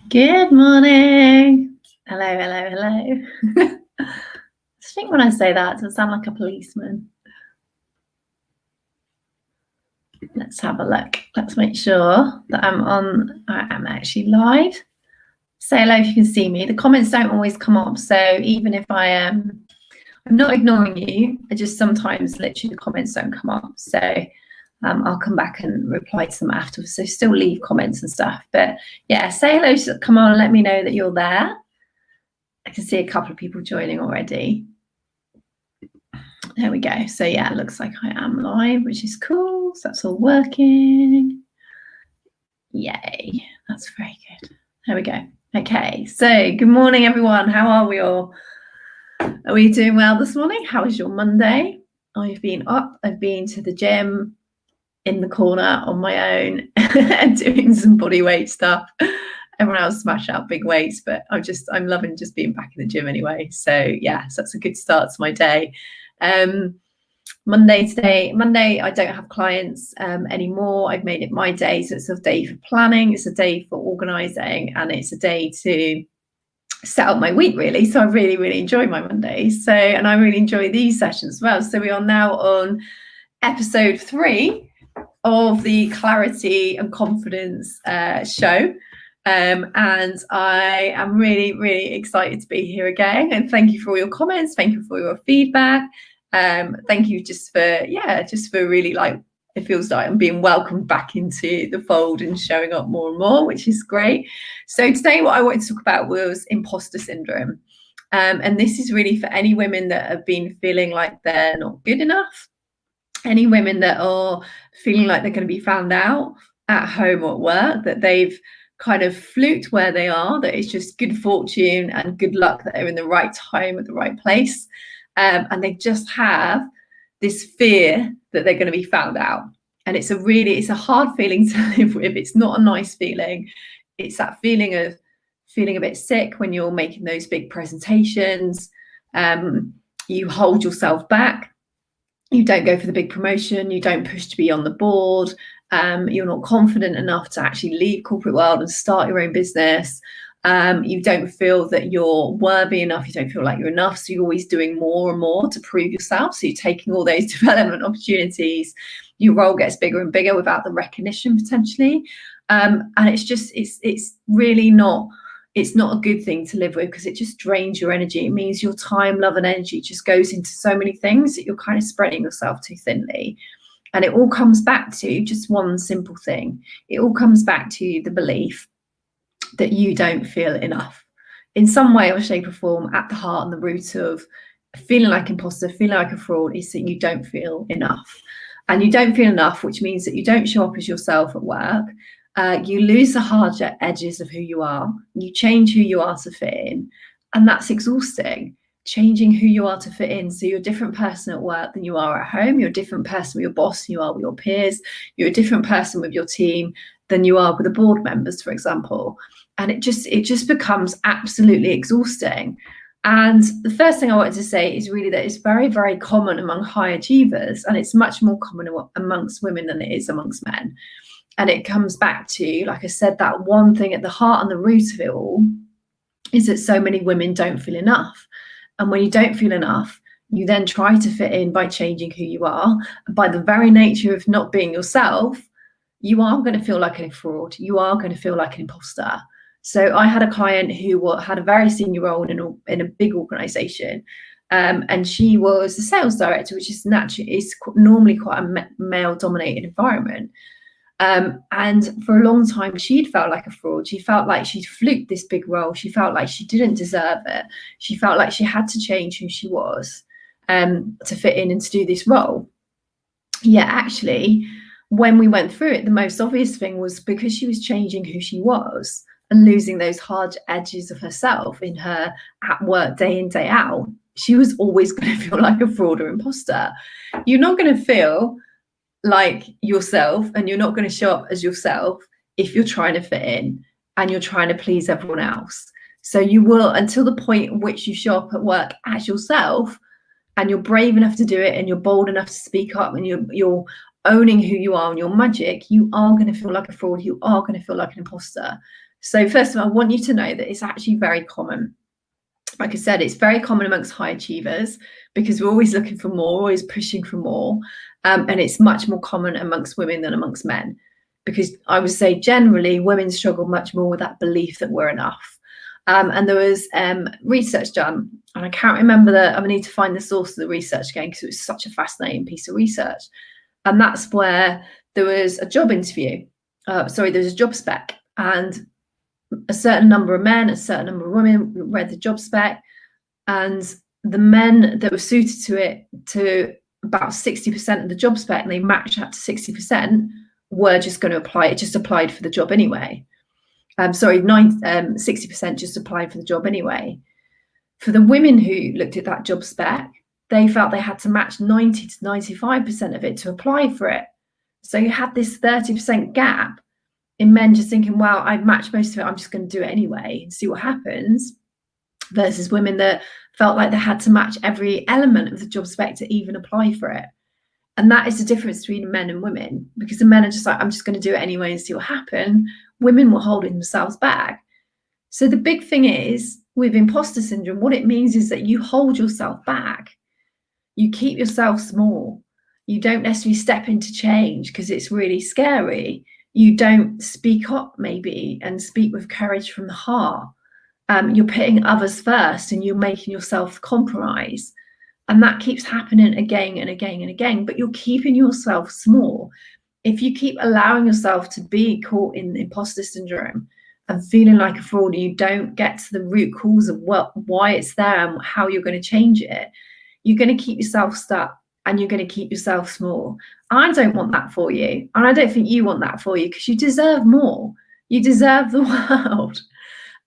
Good morning. Hello, hello, hello. I think when I say that, does it sound like a policeman? Let's have a look. Let's make sure that I am actually live. Say hello if you can see me. The comments don't always come up, so even if I'm not ignoring you, I just sometimes literally the comments don't come up. So I'll come back and reply to them afterwards. So still leave comments and stuff. But yeah, say hello, come on, let me know that you're there. I can see a couple of people joining already. There we go. So yeah, it looks like I am live, which is cool. So that's all working. Yay, that's very good. There we go. Okay, so good morning, everyone. How are we all? Are we doing well this morning? How was your Monday? I've been up. I've been to the gym in the corner on my own and doing some body weight stuff. Everyone else smash out big weights, but I'm loving just being back in the gym anyway. So yeah, so that's a good start to my day. Monday, I don't have clients anymore. I've made it my day. So it's a day for planning, it's a day for organizing, and it's a day to set up my week really. So I really, really enjoy my Mondays. So, and I really enjoy these sessions as well. So we are now on episode 3 of the Clarity and Confidence show. And I am really, really excited to be here again. And thank you for all your comments. Thank you for your feedback. Thank you just for really, like, it feels like I'm being welcomed back into the fold and showing up more and more, which is great. So today what I wanted to talk about was imposter syndrome. And this is really for any women that have been feeling like they're not good enough, any women that are feeling like they're going to be found out at home or at work, that they've kind of fluked where they are, that it's just good fortune and good luck that they're in the right time at the right place. And they just have this fear that they're going to be found out. And it's a hard feeling to live with. It's not a nice feeling. It's that feeling of feeling a bit sick when you're making those big presentations. You hold yourself back. You don't go for the big promotion. You don't push to be on the board. You're not confident enough to actually leave corporate world and start your own business. You don't feel that you're worthy enough. You don't feel like you're enough. So you're always doing more and more to prove yourself. So you're taking all those development opportunities. Your role gets bigger and bigger without the recognition potentially. And it's really not, it's not a good thing to live with, because it just drains your energy. It means your time, love, and energy just goes into so many things that you're kind of spreading yourself too thinly. And it all comes back to just one simple thing. It all comes back to the belief that you don't feel enough in some way or shape or form. At the heart and the root of feeling like imposter, feeling like a fraud, is that you don't feel enough. And you don't feel enough, which means that you don't show up as yourself at work. You lose the hard edges of who you are. You change who you are to fit in. And that's exhausting. Changing who you are to fit in. So you're a different person at work than you are at home. You're a different person with your boss than you are with your peers. You're a different person with your team than you are with the board members, for example. And it just becomes absolutely exhausting. And the first thing I wanted to say is really that it's very, very common among high achievers, and it's much more common amongst women than it is amongst men. And it comes back to, like I said, that one thing at the heart and the root of it all is that so many women don't feel enough. And when you don't feel enough, you then try to fit in by changing who you are. And by the very nature of not being yourself, you are going to feel like a fraud. You are going to feel like an imposter. So I had a client who had a very senior role in a big organization. And she was the sales director, which is normally quite a male-dominated environment. And for a long time, she'd felt like a fraud. She felt like she'd fluked this big role. She felt like she didn't deserve it. She felt like she had to change who she was to fit in and to do this role. Yeah, actually, when we went through it, the most obvious thing was because she was changing who she was and losing those hard edges of herself in her at work day in, day out, she was always going to feel like a fraud or imposter. You're not going to feel like yourself, and you're not going to show up as yourself if you're trying to fit in and you're trying to please everyone else. So you will, until the point at which you show up at work as yourself and you're brave enough to do it and you're bold enough to speak up and you're owning who you are and your magic, you are going to feel like a fraud. You are going to feel like an imposter. So first of all, I want you to know that it's actually very common. Like I said, it's very common amongst high achievers because we're always looking for more, always pushing for more. And it's much more common amongst women than amongst men, because I would say generally women struggle much more with that belief that we're enough. And there was research done, and I can't remember I need to find the source of the research again because it was such a fascinating piece of research. And that's where there was a job interview. There was a job spec, and a certain number of men, a certain number of women read the job spec, and the men that were suited to it, to about 60% of the job spec, and they matched up to 60%, were just going to apply. It just applied for the job anyway. 60% just applied for the job anyway. For the women who looked at that job spec, they felt they had to match 90 to 95% of it to apply for it. So you had this 30% gap in men just thinking, well, I've matched most of it, I'm just going to do it anyway and see what happens, versus women that felt like they had to match every element of the job spec to even apply for it. And that is the difference between men and women, because the men are just like, I'm just going to do it anyway and see what happens. Women were holding themselves back. So the big thing is, with imposter syndrome, what it means is that you hold yourself back. You keep yourself small. You don't necessarily step into change because it's really scary. You don't speak up maybe and speak with courage from the heart. You're putting others first and you're making yourself compromise. And that keeps happening again and again and again, but you're keeping yourself small. If you keep allowing yourself to be caught in imposter syndrome and feeling like a fraud, you don't get to the root cause of why it's there and how you're going to change it, you're going to keep yourself stuck and you're going to keep yourself small. I don't want that for you. And I don't think you want that for you, because you deserve more. You deserve the world.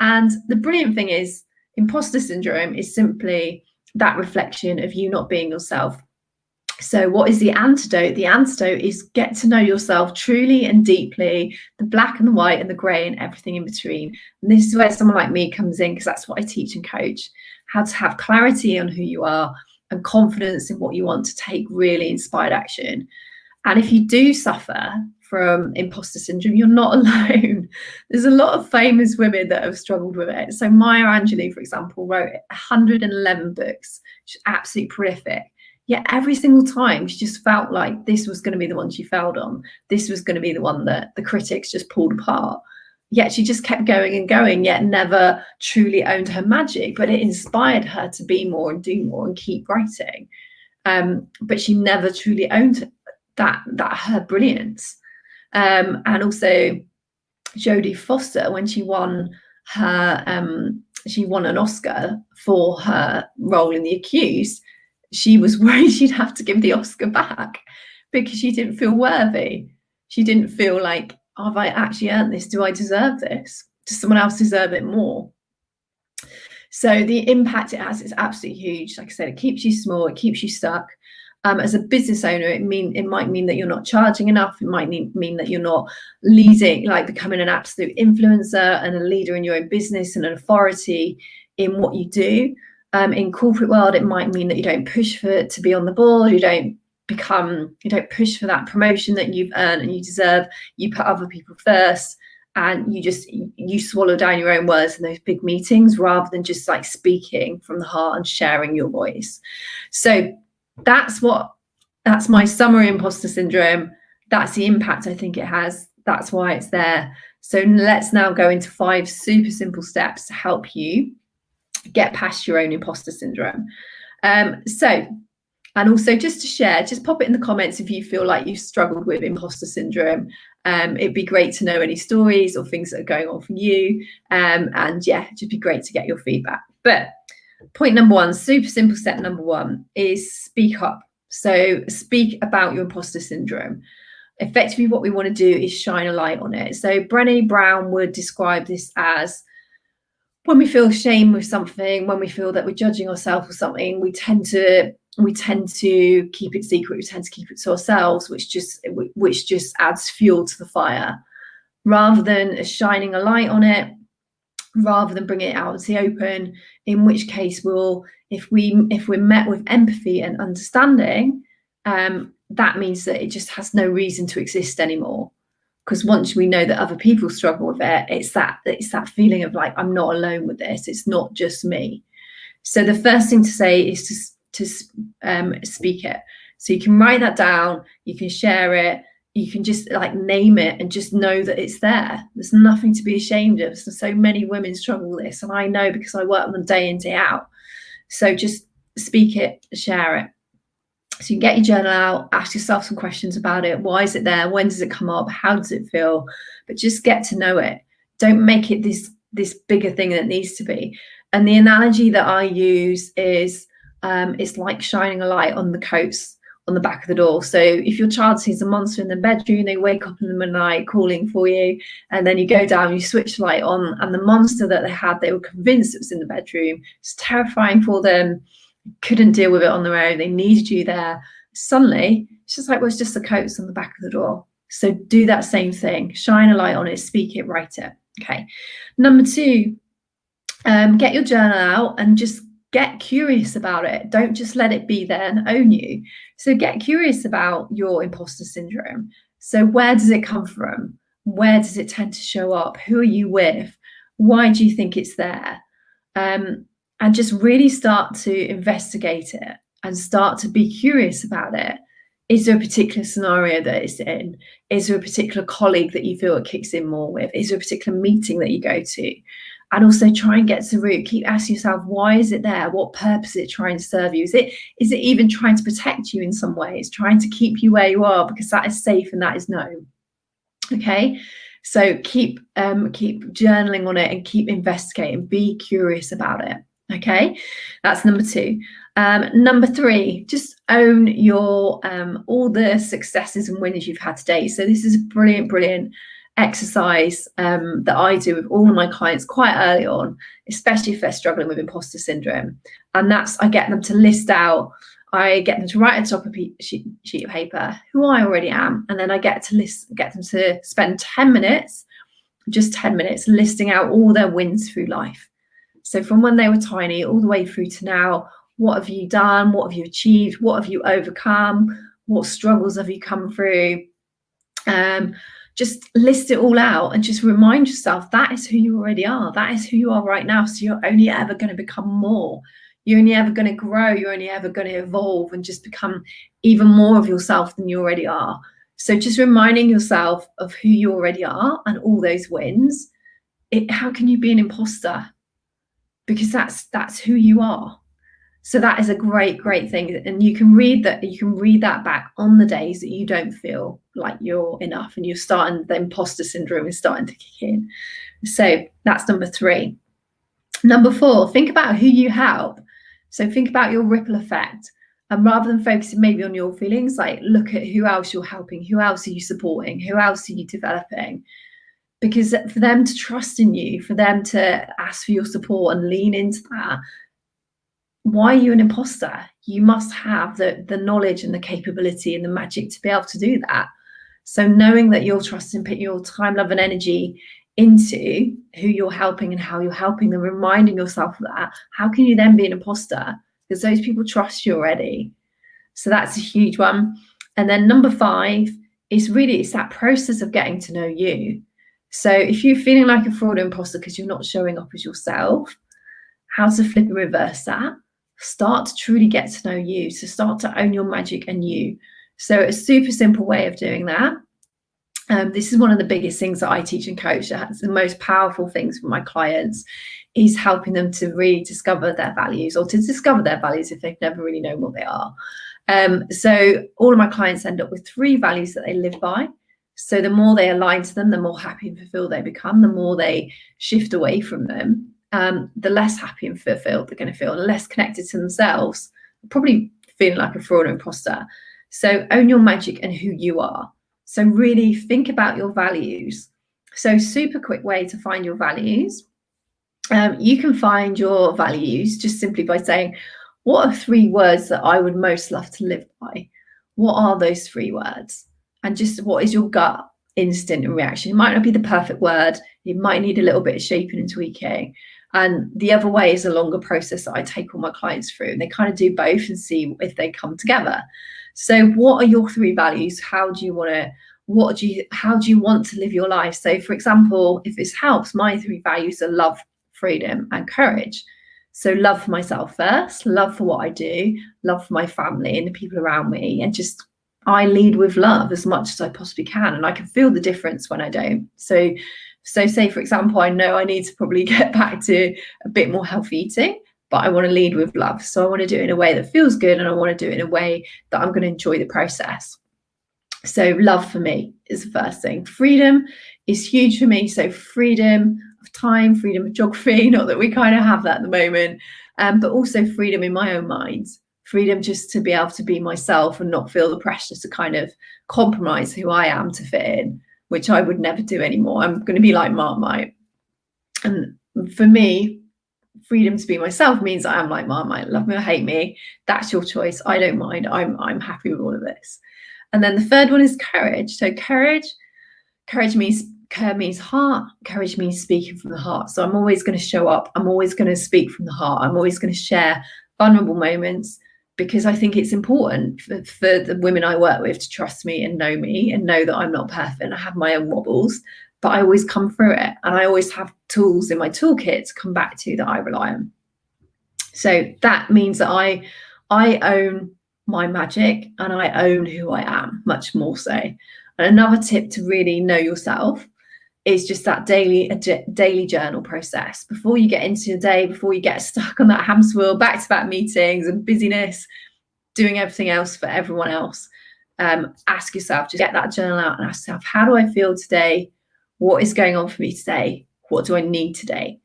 And the brilliant thing is, imposter syndrome is simply that reflection of you not being yourself. So what is the antidote? The antidote is get to know yourself truly and deeply, the black and the white and the grey and everything in between. And this is where someone like me comes in, because that's what I teach and coach, how to have clarity on who you are and confidence in what you want to take really inspired action. And if you do suffer from imposter syndrome, you're not alone. There's a lot of famous women that have struggled with it. So Maya Angelou, for example, wrote 111 books. She's absolutely prolific. Yet every single time she just felt like this was going to be the one she failed on. This was going to be the one that the critics just pulled apart. Yet she just kept going and going, yet never truly owned her magic. But it inspired her to be more and do more and keep writing. But she never truly owned that her brilliance. And also Jodie Foster, when she won an Oscar for her role in The Accused, she was worried she'd have to give the Oscar back because she didn't feel worthy. She didn't feel like, have I actually earned this? Do I deserve this? Does someone else deserve it more? So the impact it has is absolutely huge. Like I said, it keeps you small, it keeps you stuck. As a business owner, it might mean that you're not charging enough. It might mean that you're not leading, like becoming an absolute influencer and a leader in your own business and an authority in what you do. In corporate world, it might mean that you don't push to be on the board. You don't push for that promotion that you've earned and you deserve. You put other people first, and you swallow down your own words in those big meetings rather than just like speaking from the heart and sharing your voice. So that's my summary imposter syndrome. That's the impact I think it has. That's why it's there. So let's now go into 5 super simple steps to help you get past your own imposter syndrome. And also just to share, just pop it in the comments if you feel like you've struggled with imposter syndrome. It'd be great to know any stories or things that are going on for you. And yeah, it'd just be great to get your feedback. But point number 1, super simple step number 1 is speak up. So speak about your imposter syndrome. Effectively, what we want to do is shine a light on it. So Brené Brown would describe this as when we feel shame with something, when we feel that we're judging ourselves or something, we tend to keep it secret. We tend to keep it to ourselves, which just adds fuel to the fire, rather than shining a light on it, rather than bringing it out into the open. In which case, if we're met with empathy and understanding, that means that it just has no reason to exist anymore. Because once we know that other people struggle with it, it's that feeling of like, I'm not alone with this. It's not just me. So the first thing to say is to speak it. So you can write that down, you can share it, you can just like name it and just know that it's there. There's nothing to be ashamed of. So many women struggle with this, and I know because I work with them day in, day out. So just speak it, share it. So you can get your journal out, ask yourself some questions about it. Why is it there? When does it come up? How does it feel? But just get to know it. Don't make it this bigger thing than it needs to be. And the analogy that I use is it's like shining a light on the coats on the back of the door. So if your child sees a monster in the bedroom, they wake up in the night calling for you, and then you go down, you switch the light on, and the monster that they were convinced it was in the bedroom. It's terrifying for them. Couldn't deal with it on their own. They needed you there. Suddenly, it's just like, well, it's just the coats on the back of the door. So do that same thing. Shine a light on it, speak it, write it. Okay. Number 2, get your journal out and just get curious about it. Don't just let it be there and own you. So get curious about your imposter syndrome. So where does it come from? Where does it tend to show up? Who are you with? Why do you think it's there? And just really start to investigate it and start to be curious about it. Is there a particular scenario that it's in? Is there a particular colleague that you feel it kicks in more with? Is there a particular meeting that you go to? And also try and get to the root. Keep asking yourself, why is it there? What purpose is it trying to serve you? Is it even trying to protect you in some ways? Trying to keep you where you are because that is safe and that is known. Okay, so keep journaling on it and keep investigating. Be curious about it. Okay, that's number 2. Number 3, just own your all the successes and wins you've had today. So this is a brilliant exercise that I do with all of my clients quite early on, especially if they're struggling with imposter syndrome. And that's, I get them to list out, I get them to write at the top of a sheet of paper who I already am, and then I get them to spend 10 minutes, just 10 minutes, listing out all their wins through life. So from when they were tiny all the way through to now, what have you done? What have you achieved? What have you overcome? What struggles have you come through? Just list it all out and just remind yourself that is who you already are. That is who you are right now. So you're only ever going to become more. You're only ever going to grow. You're only ever going to evolve and just become even more of yourself than you already are. So just reminding yourself of who you already are and all those wins. How can you be an imposter? Because that's who you are. So that is a great thing. And you can read that back on the days that you don't feel like you're enough and the imposter syndrome is starting to kick in. So that's number 3. Number 4, think about who you help. So think about your ripple effect. And rather than focusing maybe on your feelings, like look at who else you're helping, who else are you supporting, who else are you developing? Because for them to trust in you, for them to ask for your support and lean into that, why are you an imposter? You must have the knowledge and the capability and the magic to be able to do that. So knowing that you're trusting, putting your time, love and energy into who you're helping and how you're helping them, reminding yourself of that, how can you then be an imposter? Because those people trust you already. So that's a huge one. And then number 5 is it's that process of getting to know you. So if you're feeling like a fraud or imposter because you're not showing up as yourself, how to flip and reverse that? Start to truly get to know you. So start to own your magic and you. So a super simple way of doing that. This is one of the biggest things that I teach and coach. That's the most powerful things for my clients, is helping them to really discover their values, or to discover their values if they've never really known what they are. So all of my clients end up with 3 values that they live by. So the more they align to them, the more happy and fulfilled they become. The more they shift away from them, the less happy and fulfilled they're going to feel, and less connected to themselves, probably feeling like a fraud or imposter. So own your magic and who you are. So really think about your values. So super quick way to find your values. You can find your values just simply by saying, what are 3 words that I would most love to live by? What are those 3 words? And just what is your gut instinct and reaction? It might not be the perfect word. It might need a little bit of shaping and tweaking. And the other way is a longer process that I take all my clients through, and they kind of do both and see if they come together. So what are your 3 values? How do you want to, how do you want to live your life? So for example, if this helps, my 3 values are love, freedom, and courage. So love for myself first, love for what I do, love for my family and the people around me, and just I lead with love as much as I possibly can, and I can feel the difference when I don't. So say for example, I know I need to probably get back to a bit more healthy eating, but I want to lead with love. So I want to do it in a way that feels good, and I want to do it in a way that I'm going to enjoy the process. So love for me is the first thing. Freedom is huge for me. So freedom of time, freedom of geography, not that we kind of have that at the moment, but also freedom in my own mind. Freedom just to be able to be myself and not feel the pressure to kind of compromise who I am to fit in, which I would never do anymore. I'm going to be like Marmite. And for me, freedom to be myself means I am like Marmite. Love me or hate me, that's your choice. I don't mind. I'm happy with all of this. And then the third one is courage. So courage means heart. Courage means speaking from the heart. So I'm always going to show up. I'm always going to speak from the heart. I'm always going to share vulnerable moments, because I think it's important for the women I work with to trust me and know that I'm not perfect. I have my own wobbles, but I always come through it. And I always have tools in my toolkit to come back to that I rely on. So that means that I own my magic and I own who I am, much more so. And another tip to really know yourself is just that daily journal process. Before you get into your day, before you get stuck on that hamster wheel, back-to-back meetings and busyness, doing everything else for everyone else, ask yourself, just get that journal out and ask yourself, how do I feel today? What is going on for me today? What do I need today?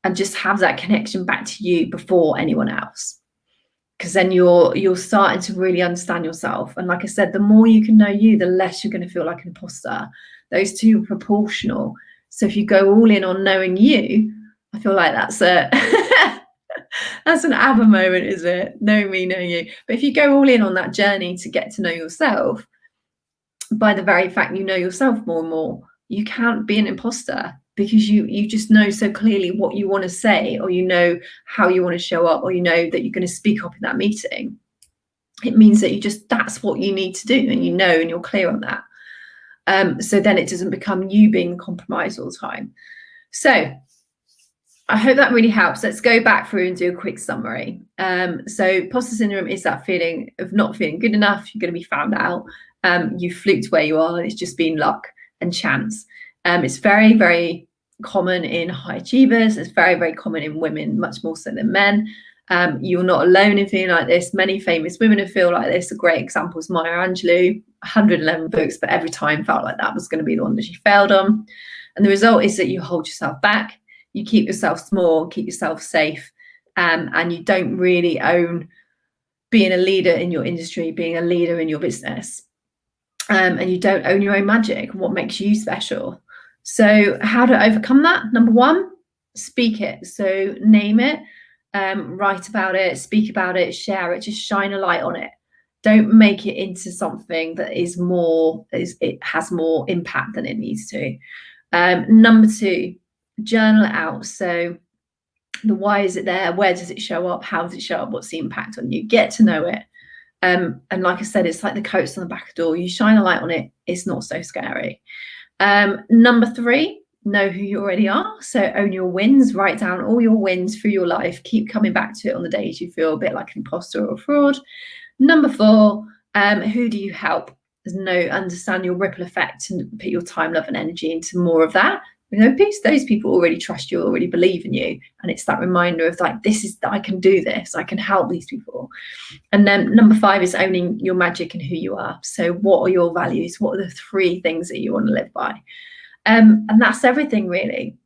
And just have that connection back to you before anyone else. Because then you're starting to really understand yourself. And like I said, the more you can know you, the less you're going to feel like an imposter. Those two are proportional. So if you go all in on knowing you, I feel like that's an ABBA moment, is it? Know me, know you. But if you go all in on that journey to get to know yourself, by the very fact you know yourself more and more, you can't be an imposter, because you just know so clearly what you want to say, or you know how you want to show up, or you know that you're going to speak up in that meeting. It means that that's what you need to do, and you know, and you're clear on that. So then it doesn't become you being compromised all the time. So I hope that really helps. Let's go back through and do a quick summary. So imposter syndrome is that feeling of not feeling good enough. You're going to be found out. You fluked where you are, and it's just been luck and chance. It's very, very common in high achievers. It's very, very common in women, much more so than men. You're not alone in feeling like this. Many famous women who feel like this. A great example is Maya Angelou, 111 books, but every time felt like that was going to be the one that she failed on. And the result is that you hold yourself back, you keep yourself small, keep yourself safe, and you don't really own being a leader in your industry, being a leader in your business. And you don't own your own magic, what makes you special. So how to overcome that? Number one, speak it. So name it, write about it, speak about it, share it, just shine a light on it. Don't make it into something that it has more impact than it needs to. Number two, journal it out. So the why is it there? Where does it show up? How does it show up? What's the impact on you? Get to know it. And like I said, it's like the coats on the back of the door. You shine a light on it, it's not so scary. Number three, know who you already are. So own your wins, write down all your wins through your life. Keep coming back to it on the days you feel a bit like an imposter or a fraud. Number four, who do you help? Understand your ripple effect and put your time, love, and energy into more of that. Those people already trust you, already believe in you. And it's that reminder of like, I can do this, I can help these people. And then number five is owning your magic and who you are. So what are your values? What are the 3 things that you want to live by? And that's everything really.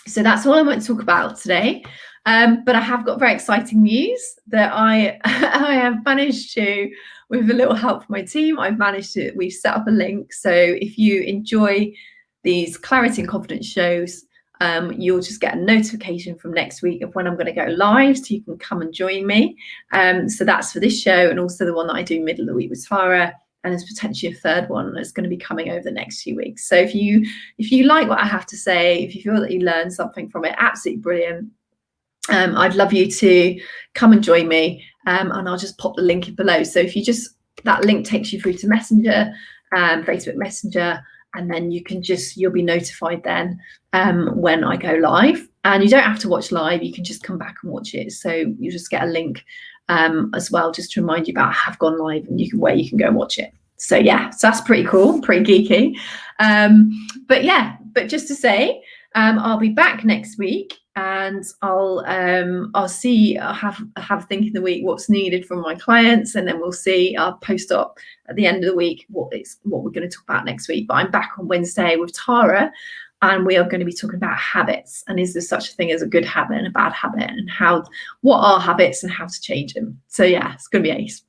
So that's all I want to talk about today. But I have got very exciting news that I have managed to, with a little help from my team, we've set up a link. So if you enjoy these clarity and confidence shows, you'll just get a notification from next week of when I'm going to go live, so you can come and join me. So that's for this show, and also the one that I do middle of the week with Tara, and there's potentially a third one that's going to be coming over the next few weeks. So if you like what I have to say, if you feel that you learned something from it, absolutely brilliant. I'd love you to come and join me, and I'll just pop the link in below. So if you that link takes you through to Messenger. Facebook Messenger, and then you'll be notified then when I go live. And you don't have to watch live, you can just come back and watch it. So you just get a link as well, just to remind you about I have gone live, and where you can go and watch it. So yeah, so that's pretty cool, pretty geeky. But just to say, I'll be back next week, and I'll have a think in the week what's needed from my clients, and then we'll see. I'll post up at the end of the week what we're going to talk about next week. But I'm back on Wednesday with Tara, and we are going to be talking about habits, and is there such a thing as a good habit and a bad habit, and what are habits and how to change them. So yeah, it's going to be ace.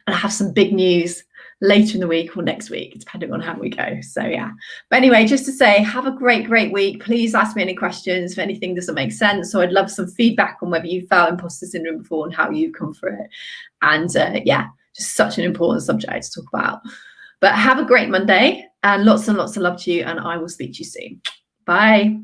And I have some big news later in the week or next week, depending on how we go. So yeah, but anyway, just to say, have a great week. Please ask me any questions if anything doesn't make sense. So I'd love some feedback on whether you felt imposter syndrome before and how you've come through it. And just such an important subject to talk about. But have a great Monday, and lots of love to you, and I will speak to you soon. Bye.